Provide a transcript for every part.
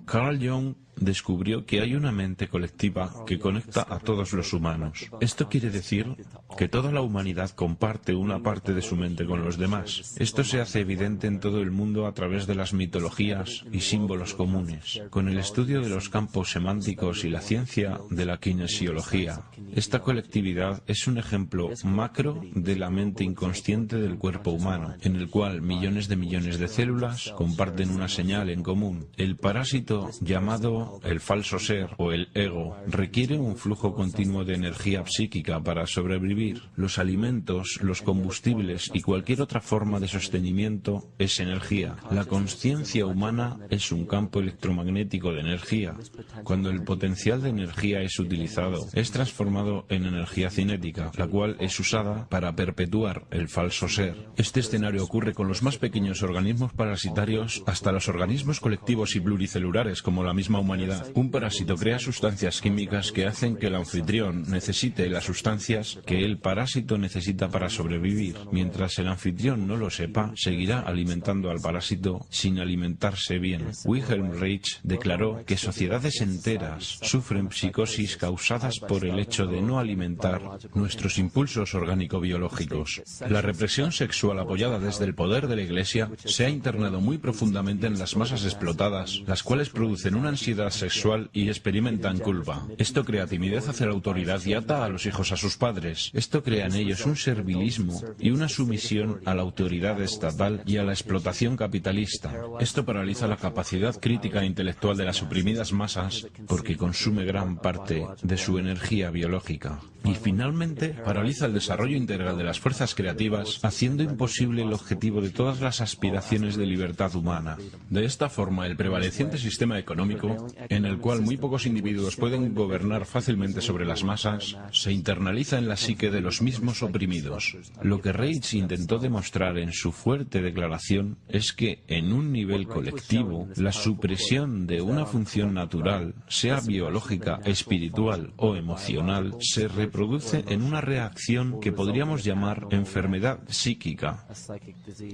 Carl Jung descubrió que hay una mente colectiva que conecta a todos los humanos. Esto quiere decir que toda la humanidad comparte una parte de su mente con los demás. Esto se hace evidente en todo el mundo a través de las mitologías y símbolos comunes, con el estudio de los campos semánticos y la ciencia de la kinesiología. Esta colectividad es un ejemplo macro de la mente inconsciente del cuerpo humano, en el cual millones de células comparten una señal en común. El parásito llamado el falso ser o el ego requiere un flujo continuo de energía psíquica para sobrevivir. Los alimentos, los combustibles y cualquier otra forma de sostenimiento es energía. La consciencia humana es un campo electromagnético de energía. Cuando el potencial de energía es utilizado, es transformado en energía cinética, la cual es usada para perpetuar el falso ser. Este escenario ocurre con los más pequeños organismos parasitarios hasta los organismos colectivos y pluricelulares como la misma humanidad. Un parásito crea sustancias químicas que hacen que el anfitrión necesite las sustancias que el parásito necesita para sobrevivir. Mientras el anfitrión no lo sepa, seguirá alimentando al parásito sin alimentarse bien. Wilhelm Reich declaró que sociedades enteras sufren psicosis causadas por el hecho de no alimentar nuestros impulsos orgánico-biológicos. La represión sexual apoyada desde el poder de la Iglesia se ha internado muy profundamente en las masas explotadas, las cuales producen una ansiedad sexual y experimentan culpa. Esto crea timidez hacia la autoridad y ata a los hijos a sus padres. Esto crea en ellos un servilismo y una sumisión a la autoridad estatal y a la explotación capitalista. Esto paraliza la capacidad crítica e intelectual de las oprimidas masas porque consume gran parte de su energía biológica. Y finalmente paraliza el desarrollo integral de las fuerzas creativas, haciendo imposible el objetivo de todas las aspiraciones de libertad humana. De esta forma, el prevaleciente sistema económico, en el cual muy pocos individuos pueden gobernar fácilmente sobre las masas, se internaliza en la psique de los mismos oprimidos. Lo que Reich intentó demostrar en su fuerte declaración es que, en un nivel colectivo, la supresión de una función natural, sea biológica, espiritual o emocional, se reproduce en una reacción que podríamos llamar enfermedad psíquica.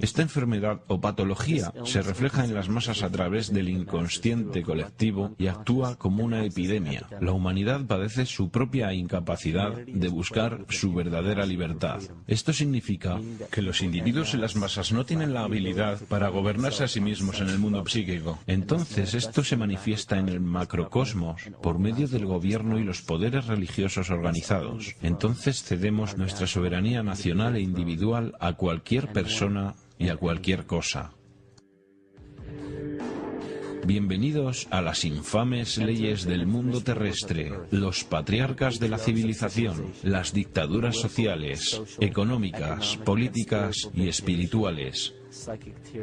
Esta enfermedad o patología se refleja en las masas a través del inconsciente colectivo y actúa como una epidemia. La humanidad padece su propia incapacidad de buscar su verdadera libertad. Esto significa que los individuos en las masas no tienen la habilidad para gobernarse a sí mismos en el mundo psíquico. Entonces esto se manifiesta en el macrocosmos por medio del gobierno y los poderes religiosos organizados. Entonces cedemos nuestra soberanía nacional e individual a cualquier persona y a cualquier cosa. Bienvenidos a las infames leyes del mundo terrestre, los patriarcas de la civilización, las dictaduras sociales, económicas, políticas y espirituales.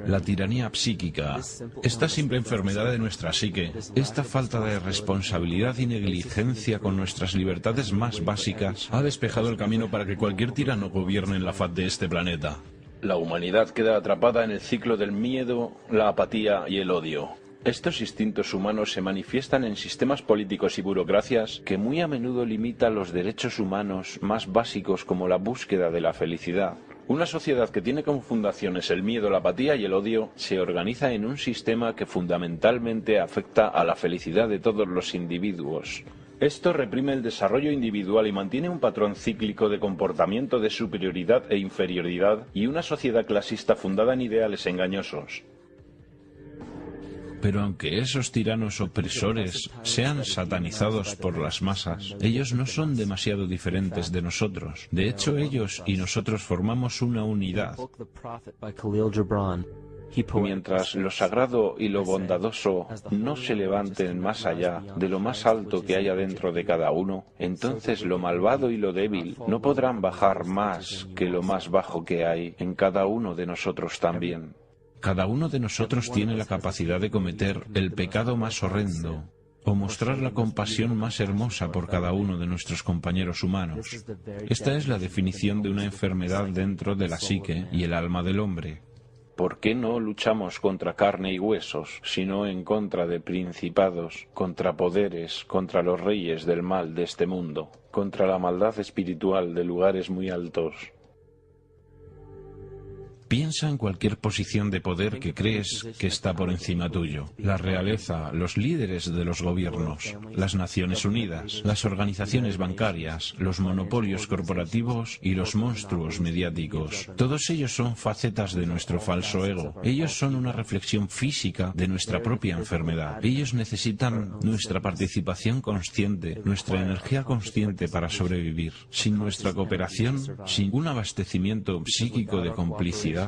La tiranía psíquica, esta simple enfermedad de nuestra psique, esta falta de responsabilidad y negligencia con nuestras libertades más básicas, ha despejado el camino para que cualquier tirano gobierne en la faz de este planeta. La humanidad queda atrapada en el ciclo del miedo, la apatía y el odio. Estos instintos humanos se manifiestan en sistemas políticos y burocracias que muy a menudo limitan los derechos humanos más básicos como la búsqueda de la felicidad. Una sociedad que tiene como fundaciones el miedo, la apatía y el odio se organiza en un sistema que fundamentalmente afecta a la felicidad de todos los individuos. Esto reprime el desarrollo individual y mantiene un patrón cíclico de comportamiento de superioridad e inferioridad y una sociedad clasista fundada en ideales engañosos. Pero aunque esos tiranos opresores sean satanizados por las masas, ellos no son demasiado diferentes de nosotros. De hecho, ellos y nosotros formamos una unidad. Mientras lo sagrado y lo bondadoso no se levanten más allá de lo más alto que haya dentro de cada uno, entonces lo malvado y lo débil no podrán bajar más que lo más bajo que hay en cada uno de nosotros también. Cada uno de nosotros tiene la capacidad de cometer el pecado más horrendo o mostrar la compasión más hermosa por cada uno de nuestros compañeros humanos. Esta es la definición de una enfermedad dentro de la psique y el alma del hombre. ¿Por qué no luchamos contra carne y huesos, sino en contra de principados, contra poderes, contra los reyes del mal de este mundo, contra la maldad espiritual de lugares muy altos? Piensa en cualquier posición de poder que crees que está por encima tuyo. La realeza, los líderes de los gobiernos, las Naciones Unidas, las organizaciones bancarias, los monopolios corporativos y los monstruos mediáticos. Todos ellos son facetas de nuestro falso ego. Ellos son una reflexión física de nuestra propia enfermedad. Ellos necesitan nuestra participación consciente, nuestra energía consciente para sobrevivir. Sin nuestra cooperación, sin un abastecimiento psíquico de complicidad,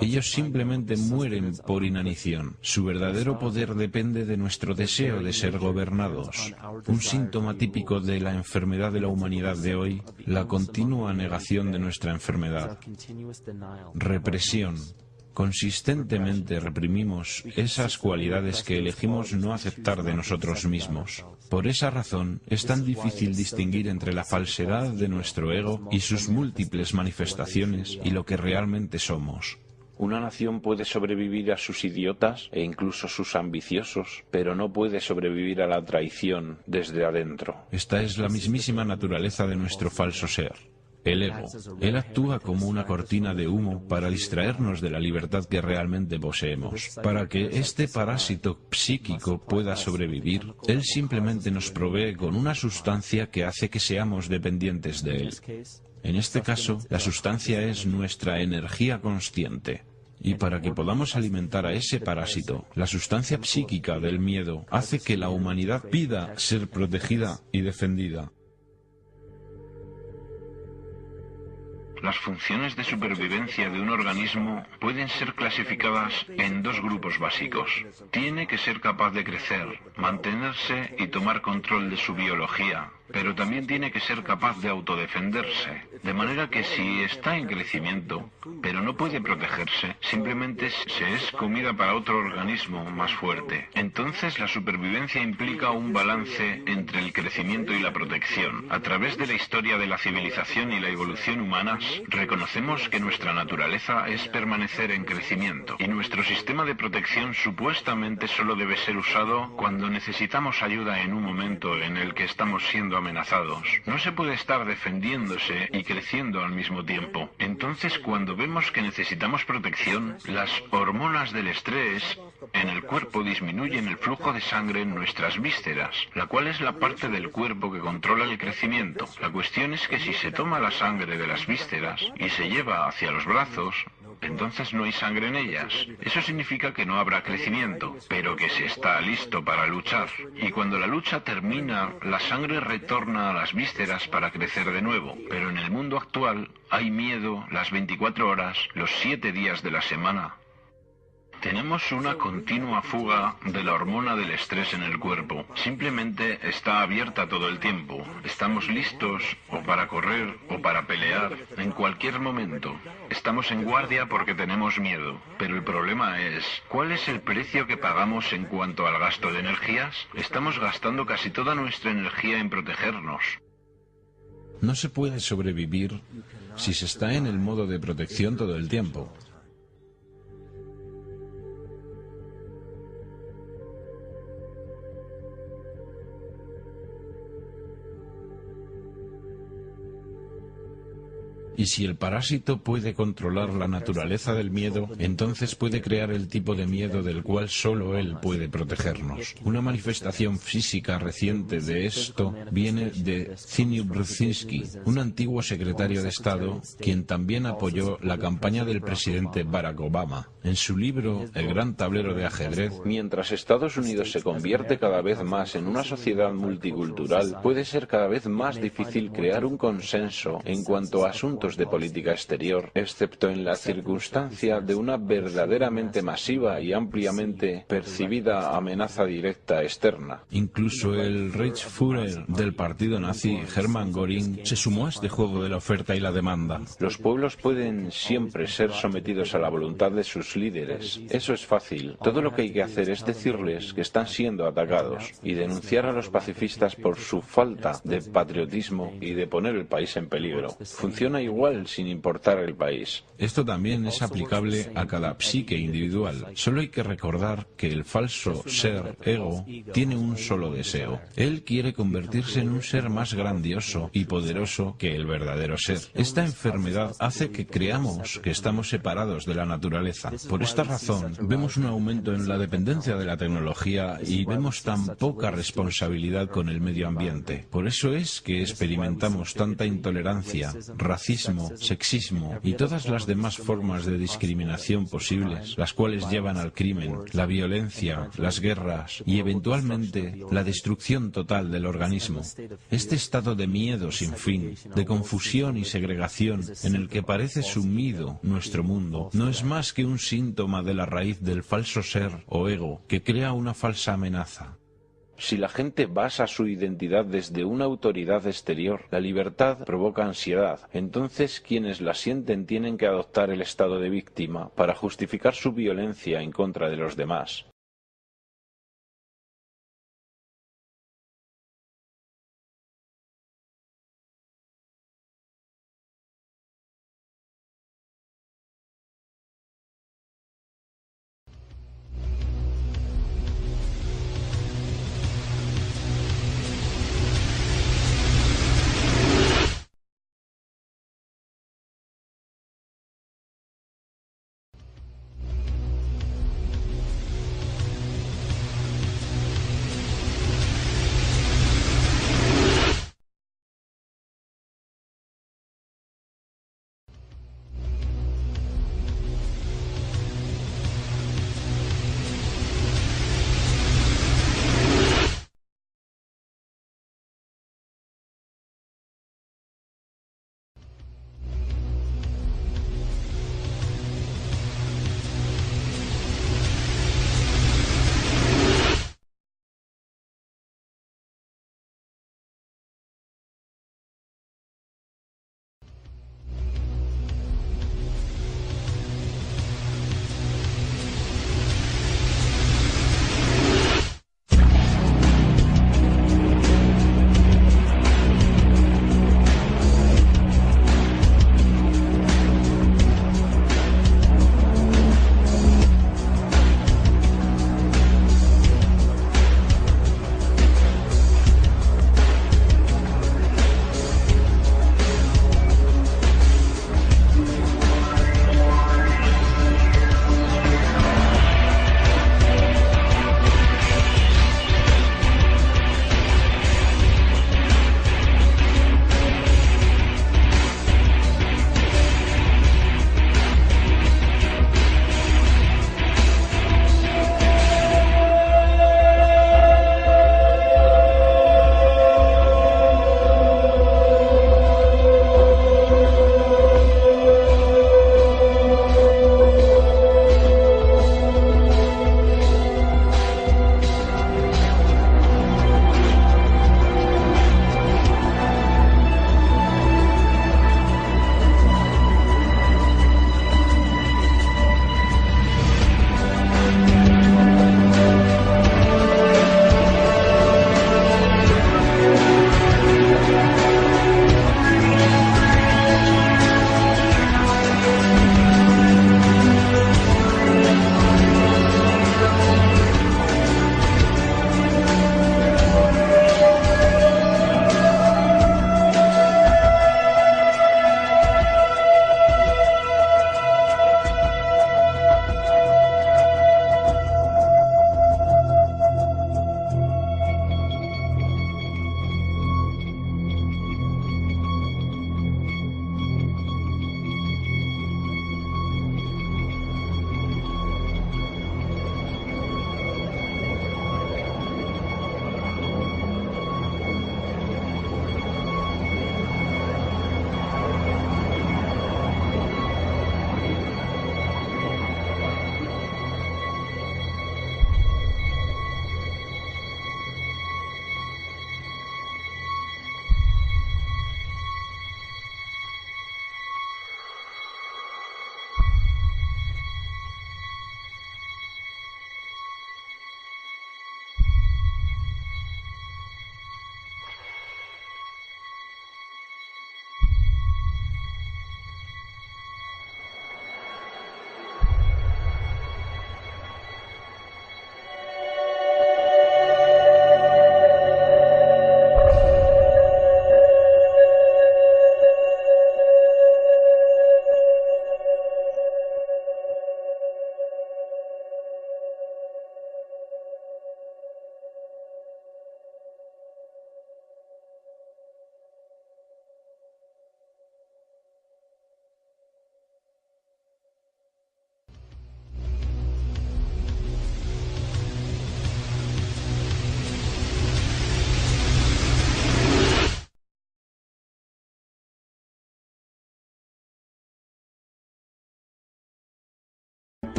ellos simplemente mueren por inanición. Su verdadero poder depende de nuestro deseo de ser gobernados. Un síntoma típico de la enfermedad de la humanidad de hoy, la continua negación de nuestra enfermedad. Represión. Consistentemente reprimimos esas cualidades que elegimos no aceptar de nosotros mismos. Por esa razón, es tan difícil distinguir entre la falsedad de nuestro ego y sus múltiples manifestaciones y lo que realmente somos. Una nación puede sobrevivir a sus idiotas e incluso sus ambiciosos, pero no puede sobrevivir a la traición desde adentro. Esta es la mismísima naturaleza de nuestro falso ser. El ego. Él actúa como una cortina de humo para distraernos de la libertad que realmente poseemos. Para que este parásito psíquico pueda sobrevivir, él simplemente nos provee con una sustancia que hace que seamos dependientes de él. En este caso, la sustancia es nuestra energía consciente. Y para que podamos alimentar a ese parásito, la sustancia psíquica del miedo hace que la humanidad pida ser protegida y defendida. Las funciones de supervivencia de un organismo pueden ser clasificadas en dos grupos básicos. Tiene que ser capaz de crecer, mantenerse y tomar control de su biología, pero también tiene que ser capaz de autodefenderse. De manera que si está en crecimiento, pero no puede protegerse, simplemente se es comida para otro organismo más fuerte. Entonces la supervivencia implica un balance entre el crecimiento y la protección. A través de la historia de la civilización y la evolución humanas, reconocemos que nuestra naturaleza es permanecer en crecimiento, y nuestro sistema de protección supuestamente solo debe ser usado cuando necesitamos ayuda en un momento en el que estamos siendo amenazados. No se puede estar defendiéndose y creciendo al mismo tiempo. Entonces, cuando vemos que necesitamos protección, las hormonas del estrés en el cuerpo disminuyen el flujo de sangre en nuestras vísceras, la cual es la parte del cuerpo que controla el crecimiento. La cuestión es que si se toma la sangre de las vísceras y se lleva hacia los brazos, entonces no hay sangre en ellas. Eso significa que no habrá crecimiento, pero que se está listo para luchar. Y cuando la lucha termina, la sangre retorna a las vísceras para crecer de nuevo. Pero en el mundo actual hay miedo las 24 horas, los 7 días de la semana. Tenemos una continua fuga de la hormona del estrés en el cuerpo. Simplemente está abierta todo el tiempo. Estamos listos o para correr o para pelear en cualquier momento. Estamos en guardia porque tenemos miedo. Pero el problema es, ¿cuál es el precio que pagamos en cuanto al gasto de energías? Estamos gastando casi toda nuestra energía en protegernos. No se puede sobrevivir si se está en el modo de protección todo el tiempo. Y si el parásito puede controlar la naturaleza del miedo, entonces puede crear el tipo de miedo del cual solo él puede protegernos. Una manifestación física reciente de esto viene de Zbigniew Brzezinski, un antiguo secretario de Estado, quien también apoyó la campaña del presidente Barack Obama. En su libro El gran tablero de ajedrez, mientras Estados Unidos se convierte cada vez más en una sociedad multicultural, puede ser cada vez más difícil crear un consenso en cuanto a asuntos de política exterior, excepto en la circunstancia de una verdaderamente masiva y ampliamente percibida amenaza directa externa. Incluso el Reichsführer del partido nazi, Hermann Göring, se sumó a este juego de la oferta y la demanda. Los pueblos pueden siempre ser sometidos a la voluntad de sus líderes. Eso es fácil. Todo lo que hay que hacer es decirles que están siendo atacados y denunciar a los pacifistas por su falta de patriotismo y de poner el país en peligro. Funciona igual igual sin importar el país. Esto también es aplicable a cada psique individual. Solo hay que recordar que el falso ser, ego, tiene un solo deseo. Él quiere convertirse en un ser más grandioso y poderoso que el verdadero ser. Esta enfermedad hace que creamos que estamos separados de la naturaleza. Por esta razón, vemos un aumento en la dependencia de la tecnología y vemos tan poca responsabilidad con el medio ambiente. Por eso es que experimentamos tanta intolerancia, racismo, sexismo y todas las demás formas de discriminación posibles, las cuales llevan al crimen, la violencia, las guerras y eventualmente la destrucción total del organismo. Este estado de miedo sin fin, de confusión y segregación en el que parece sumido nuestro mundo, no es más que un síntoma de la raíz del falso ser o ego que crea una falsa amenaza. Si la gente basa su identidad desde una autoridad exterior, la libertad provoca ansiedad. Entonces quienes la sienten tienen que adoptar el estado de víctima para justificar su violencia en contra de los demás.